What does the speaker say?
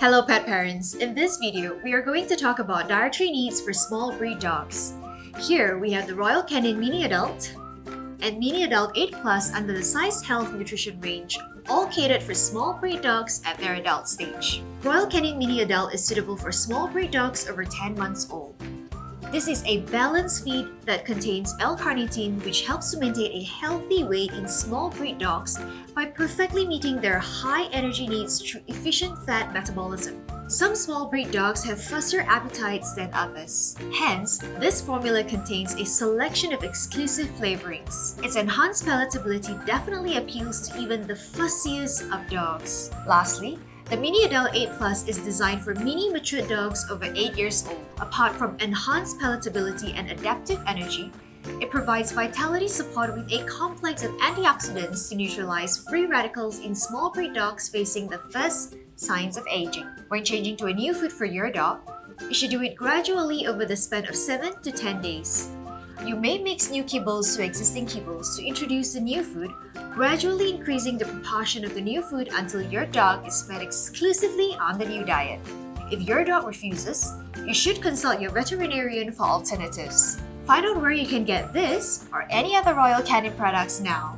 Hello pet parents! In this video, we are going to talk about dietary needs for small breed dogs. Here we have the Royal Canin Mini Adult and Mini Adult 8 Plus under the Size Health Nutrition range, all catered for small breed dogs at their adult stage. Royal Canin Mini Adult is suitable for small breed dogs over 10 months old. This is a balanced feed that contains L-carnitine, which helps to maintain a healthy weight in small breed dogs by perfectly meeting their high energy needs through efficient fat metabolism. Some small breed dogs have fussier appetites than others. Hence, this formula contains a selection of exclusive flavorings. Its enhanced palatability definitely appeals to even the fussiest of dogs. Lastly, the Mini Adult 8 Plus is designed for mini mature dogs over 8 years old. Apart from enhanced palatability and adaptive energy, it provides vitality support with a complex of antioxidants to neutralize free radicals in small breed dogs facing the first signs of aging. When changing to a new food for your dog, you should do it gradually over the span of 7 to 10 days. You may mix new kibbles to existing kibbles to introduce the new food, gradually increasing the proportion of the new food until your dog is fed exclusively on the new diet. If your dog refuses, you should consult your veterinarian for alternatives. Find out where you can get this or any other Royal Canin products now.